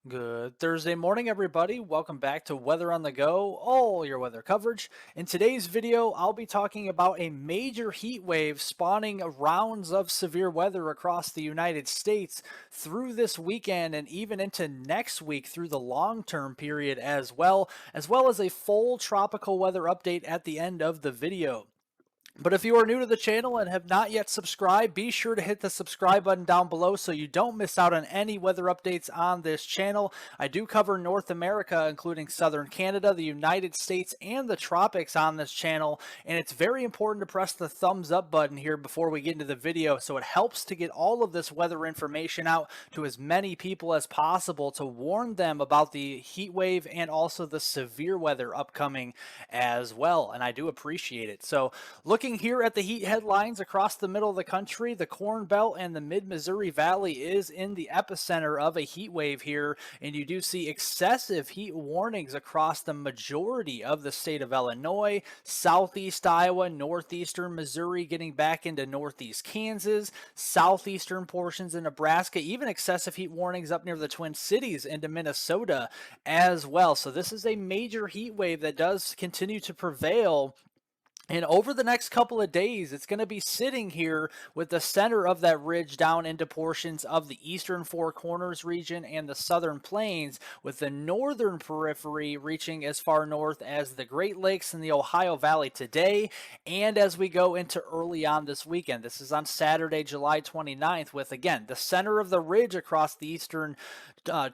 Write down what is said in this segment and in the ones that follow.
Good Thursday morning, everybody. Welcome back to Weather on the Go, all your weather coverage. In today's video, I'll be talking about a major heat wave spawning rounds of severe weather across the United States through this weekend and even into next week through the long-term period as well as a full tropical weather update at the end of the video. But if you are new to the channel and have not yet subscribed, be sure to hit the subscribe button down below so you don't miss out on any weather updates on this channel. I do cover North America, including southern Canada, the United States, and the tropics on this channel. And it's very important to press the thumbs up button here before we get into the video, so it helps to get all of this weather information out to as many people as possible to warn them about the heat wave and also the severe weather upcoming as well. And I do appreciate it. So looking here at the heat headlines across the middle of the country, the Corn Belt and the mid-Missouri Valley is in the epicenter of a heat wave here, and you do see excessive heat warnings across the majority of the state of Illinois, southeast Iowa, northeastern Missouri, getting back into northeast Kansas, southeastern portions of Nebraska, even excessive heat warnings up near the Twin Cities into Minnesota as well. So this is a major heat wave that does continue to prevail. And over the next couple of days, it's going to be sitting here with the center of that ridge down into portions of the eastern Four Corners region and the southern plains, with the northern periphery reaching as far north as the Great Lakes and the Ohio Valley today. And as we go into early on this weekend, this is on Saturday, July 29th, with again the center of the ridge across the eastern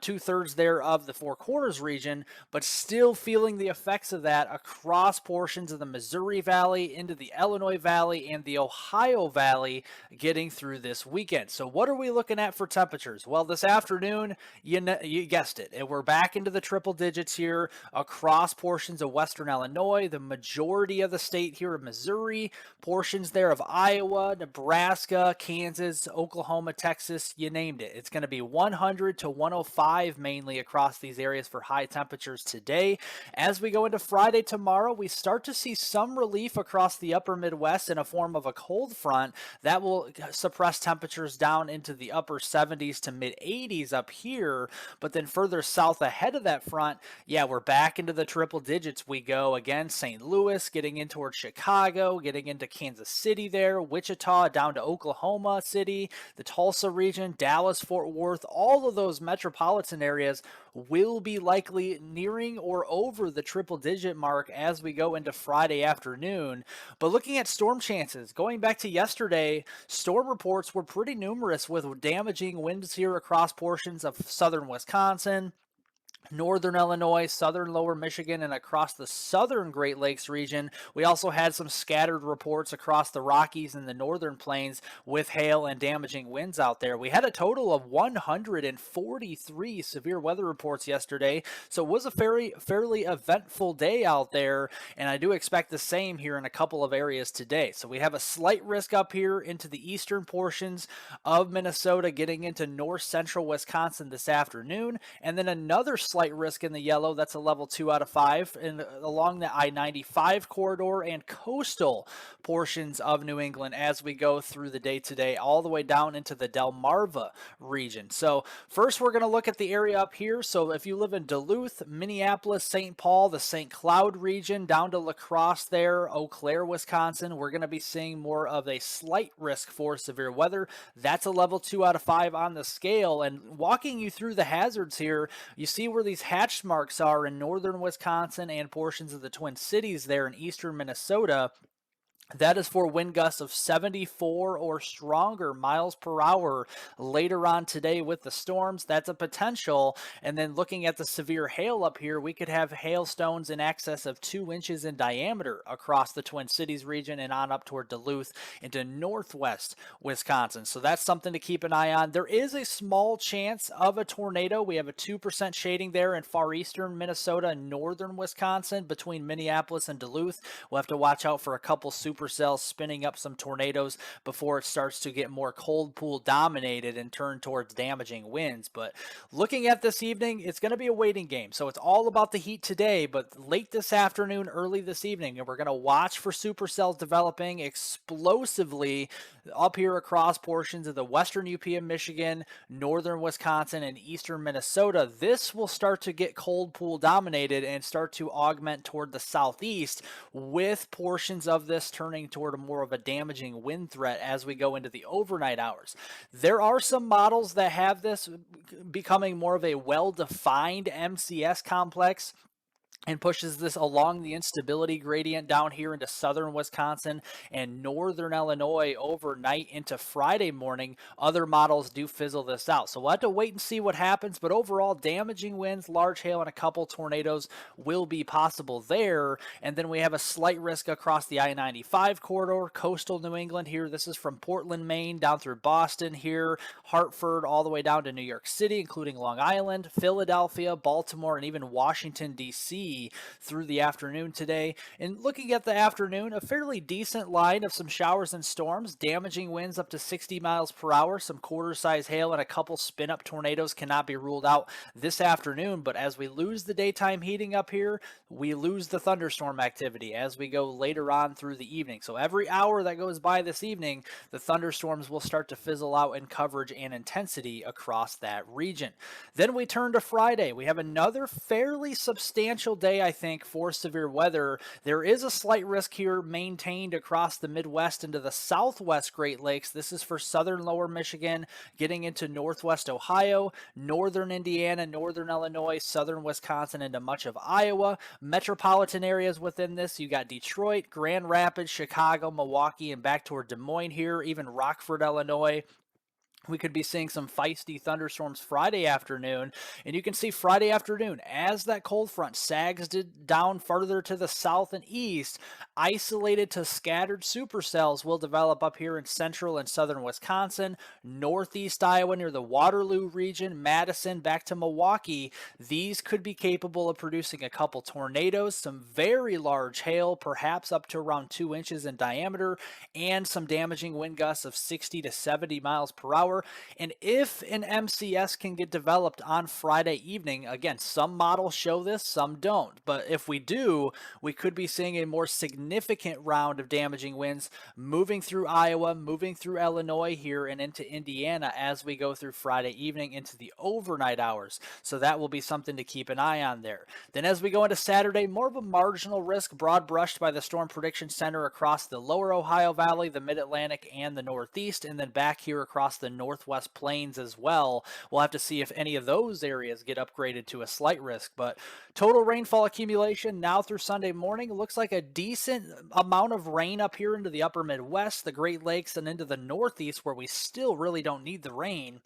two-thirds there of the Four Corners region, but still feeling the effects of that across portions of the Missouri Valley, into the Illinois Valley, and the Ohio Valley getting through this weekend. So what are we looking at for temperatures? Well, this afternoon, you guessed it, and we're back into the triple digits here across portions of western Illinois, the majority of the state here of Missouri, portions there of Iowa, Nebraska, Kansas, Oklahoma, Texas, you named it. It's going to be 100 to 105 mainly across these areas for high temperatures today. As we go into Friday tomorrow, we start to see some relief across the upper Midwest in a form of a cold front that will suppress temperatures down into the upper 70s to mid 80s up here. But then further south ahead of that front, yeah, we're back into the triple digits. We go again, St. Louis, getting in towards Chicago, getting into Kansas City there, Wichita, down to Oklahoma City, the Tulsa region, Dallas, Fort Worth, all of those metropolitan areas will be likely nearing or over the triple digit mark as we go into Friday afternoon. But looking at storm chances, going back to yesterday, storm reports were pretty numerous with damaging winds here across portions of southern Wisconsin, northern Illinois, southern lower Michigan, and across the southern Great Lakes region. We also had some scattered reports across the Rockies and the northern plains with hail and damaging winds out there. We had a total of 143 severe weather reports yesterday, so it was a fairly eventful day out there, and I do expect the same here in a couple of areas today. So we have a slight risk up here into the eastern portions of Minnesota, getting into north central Wisconsin this afternoon, and then another slight risk in the yellow. That's a level 2 out of 5 and along the I-95 corridor and coastal portions of New England as we go through the day today, all the way down into the Delmarva region. So first we're going to look at the area up here. So if you live in Duluth, Minneapolis, St. Paul, the St. Cloud region, down to La Crosse there, Eau Claire, Wisconsin, we're going to be seeing more of a slight risk for severe weather. That's a level 2 out of 5 on the scale. And walking you through the hazards here, you see where these hatch marks are in northern Wisconsin and portions of the Twin Cities there in eastern Minnesota. That is for wind gusts of 74 or stronger miles per hour later on today with the storms. That's a potential. And then looking at the severe hail up here, we could have hailstones in excess of 2 inches in diameter across the Twin Cities region and on up toward Duluth into northwest Wisconsin. So that's something to keep an eye on. There is a small chance of a tornado. We have a 2% shading there in far eastern Minnesota and northern Wisconsin between Minneapolis and Duluth. We'll have to watch out for a couple super supercells spinning up some tornadoes before it starts to get more cold pool dominated and turn towards damaging winds. But looking at this evening, it's going to be a waiting game. So it's all about the heat today, but late this afternoon, early this evening, and we're going to watch for supercells developing explosively up here across portions of the western UP of Michigan, northern Wisconsin, and eastern Minnesota. This will start to get cold pool dominated and start to augment toward the southeast, with portions of this turning toward a more of a damaging wind threat as we go into the overnight hours. There are some models that have this becoming more of a well-defined MCS complex and pushes this along the instability gradient down here into southern Wisconsin and northern Illinois overnight into Friday morning. Other models do fizzle this out. So we'll have to wait and see what happens. But overall, damaging winds, large hail, and a couple tornadoes will be possible there. And then we have a slight risk across the I-95 corridor, coastal New England here. This is from Portland, Maine, down through Boston here, Hartford, all the way down to New York City, including Long Island, Philadelphia, Baltimore, and even Washington, D.C. through the afternoon today. And looking at the afternoon, a fairly decent line of some showers and storms, damaging winds up to 60 miles per hour, some quarter-size hail, and a couple spin-up tornadoes cannot be ruled out this afternoon. But as we lose the daytime heating up here, we lose the thunderstorm activity as we go later on through the evening. So every hour that goes by this evening, the thunderstorms will start to fizzle out in coverage and intensity across that region. Then we turn to Friday. We have another fairly substantial day, I think, for severe weather. There is a slight risk here maintained across the Midwest into the southwest Great Lakes. This is for southern lower Michigan, getting into northwest Ohio, northern Indiana, northern Illinois, southern Wisconsin, into much of Iowa. Metropolitan areas within this, you got Detroit, Grand Rapids, Chicago, Milwaukee, and back toward Des Moines here, even Rockford, Illinois. We could be seeing some feisty thunderstorms Friday afternoon. And you can see Friday afternoon, as that cold front sags down further to the south and east, isolated to scattered supercells will develop up here in central and southern Wisconsin, northeast Iowa near the Waterloo region, Madison, back to Milwaukee. These could be capable of producing a couple tornadoes, some very large hail, perhaps up to around 2 inches in diameter, and some damaging wind gusts of 60 to 70 miles per hour. And if an MCS can get developed on Friday evening, again, some models show this, some don't. But if we do, we could be seeing a more significant round of damaging winds moving through Iowa, moving through Illinois here and into Indiana as we go through Friday evening into the overnight hours. So that will be something to keep an eye on there. Then as we go into Saturday, more of a marginal risk broad brushed by the Storm Prediction Center across the lower Ohio Valley, the Mid-Atlantic, and the Northeast, and then back here across the Northwest Plains as well. We'll have to see if any of those areas get upgraded to a slight risk. But total rainfall accumulation now through Sunday morning looks like a decent amount of rain up here into the upper Midwest, the Great Lakes, and into the Northeast, where we still really don't need the rain,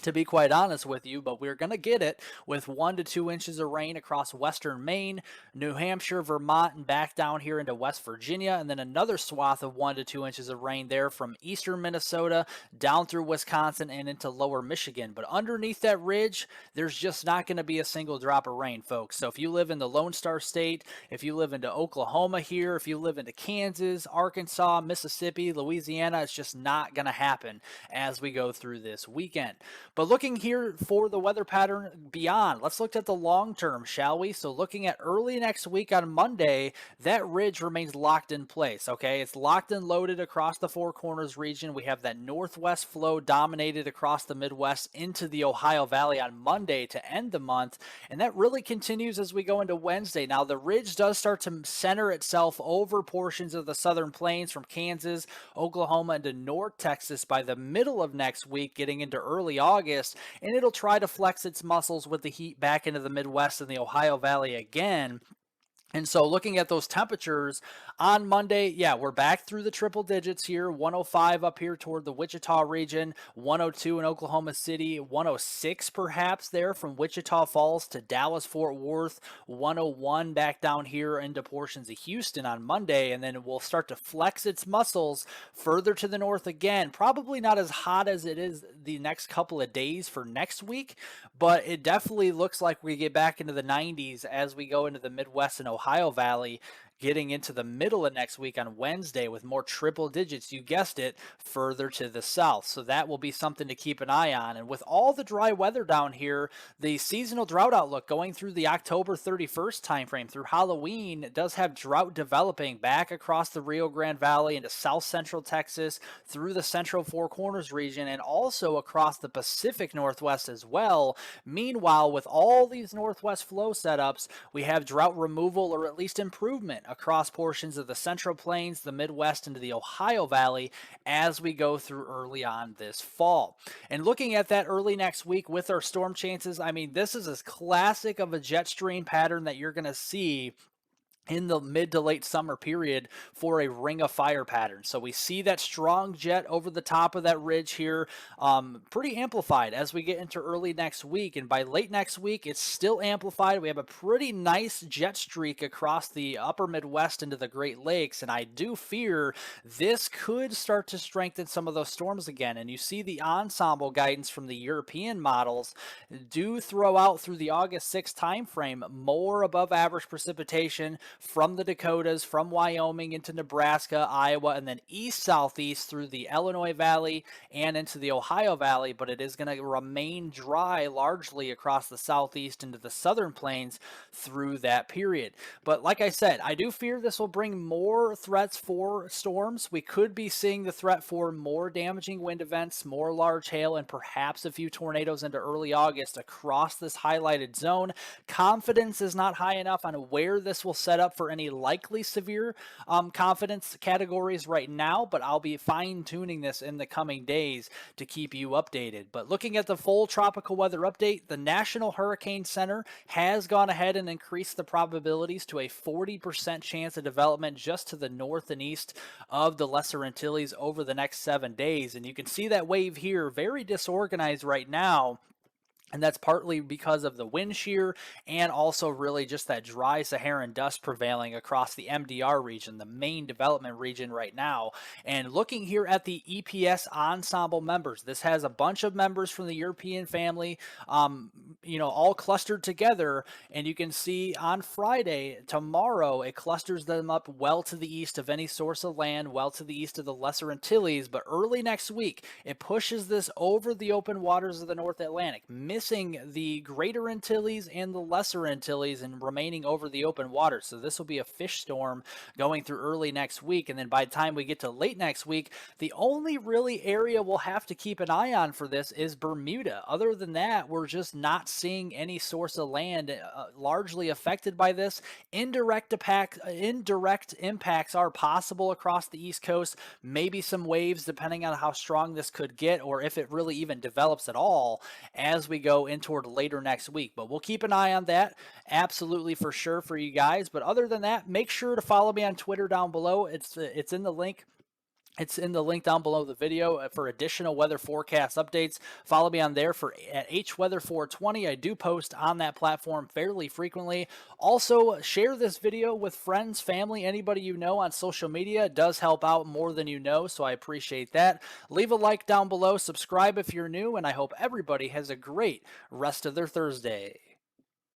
to be quite honest with you, but we're going to get it with 1 to 2 inches of rain across western Maine, New Hampshire, Vermont, and back down here into West Virginia, and then another swath of 1 to 2 inches of rain there from eastern Minnesota down through Wisconsin and into lower Michigan. But underneath that ridge, there's just not going to be a single drop of rain, folks. So if you live in the Lone Star State, if you live into Oklahoma here, if you live into Kansas, Arkansas, Mississippi, Louisiana, it's just not going to happen as we go through this weekend. But looking here for the weather pattern beyond, let's look at the long term, shall we? So looking at early next week on Monday, that ridge remains locked in place, okay? It's locked and loaded across the Four Corners region. We have that northwest flow dominated across the Midwest into the Ohio Valley on Monday to end the month, and that really continues as we go into Wednesday. Now, the ridge does start to center itself over portions of the southern plains from Kansas, Oklahoma, into North Texas by the middle of next week, getting into early August, and it'll try to flex its muscles with the heat back into the Midwest and the Ohio Valley again. And so looking at those temperatures on Monday, yeah, we're back through the triple digits here. 105 up here toward the Wichita region, 102 in Oklahoma City, 106 perhaps there from Wichita Falls to Dallas, Fort Worth, 101 back down here into portions of Houston on Monday. And then we'll start to flex its muscles further to the north again. Probably not as hot as it is the next couple of days for next week, but it definitely looks like we get back into the 90s as we go into the Midwest and Ohio Valley, getting into the middle of next week on Wednesday with more triple digits, you guessed it, further to the south. So that will be something to keep an eye on. And with all the dry weather down here, the seasonal drought outlook going through the October 31st timeframe through Halloween does have drought developing back across the Rio Grande Valley into south central Texas, through the central Four Corners region, and also across the Pacific Northwest as well. Meanwhile, with all these northwest flow setups, we have drought removal or at least improvement across portions of the Central Plains, the Midwest, into the Ohio Valley as we go through early on this fall. And looking at that early next week with our storm chances, I mean, this is as classic of a jet stream pattern that you're going to see in the mid to late summer period for a ring of fire pattern. So we see that strong jet over the top of that ridge here, pretty amplified as we get into early next week. And by late next week, it's still amplified. We have a pretty nice jet streak across the upper Midwest into the Great Lakes. And I do fear this could start to strengthen some of those storms again. And you see the ensemble guidance from the European models do throw out through the August 6th timeframe more above average precipitation from the Dakotas, from Wyoming into Nebraska, Iowa, and then east-southeast through the Illinois Valley and into the Ohio Valley, but it is going to remain dry largely across the southeast into the southern plains through that period. But like I said, I do fear this will bring more threats for storms. We could be seeing the threat for more damaging wind events, more large hail, and perhaps a few tornadoes into early August across this highlighted zone. Confidence is not high enough on where this will set up for any likely severe confidence categories right now, but I'll be fine-tuning this in the coming days to keep you updated. But looking at the full tropical weather update, the National Hurricane Center has gone ahead and increased the probabilities to a 40% chance of development just to the north and east of the Lesser Antilles over the next 7 days. And you can see that wave here very disorganized right now. And that's partly because of the wind shear and also really just that dry Saharan dust prevailing across the MDR region, the main development region right now. And looking here at the EPS ensemble members, this has a bunch of members from the European family, all clustered together. And you can see on Friday, tomorrow, it clusters them up well to the east of any source of land, well to the east of the Lesser Antilles. But early next week, it pushes this over the open waters of the North Atlantic, missing the Greater Antilles and the Lesser Antilles and remaining over the open water. So this will be a fish storm going through early next week. And then by the time we get to late next week, the only really area we'll have to keep an eye on for this is Bermuda. Other than that, we're just not seeing any source of land largely affected by this. Indirect impacts are possible across the East Coast. Maybe some waves depending on how strong this could get or if it really even develops at all as we go in toward later next week. But we'll keep an eye on that absolutely for sure for you guys. But other than that, make sure to follow me on Twitter down below. It's in the link. It's in the link down below the video for additional weather forecast updates. Follow me on there at HWeather420. I do post on that platform fairly frequently. Also, share this video with friends, family, anybody you know on social media. It does help out more than you know, so I appreciate that. Leave a like down below, subscribe if you're new, and I hope everybody has a great rest of their Thursday.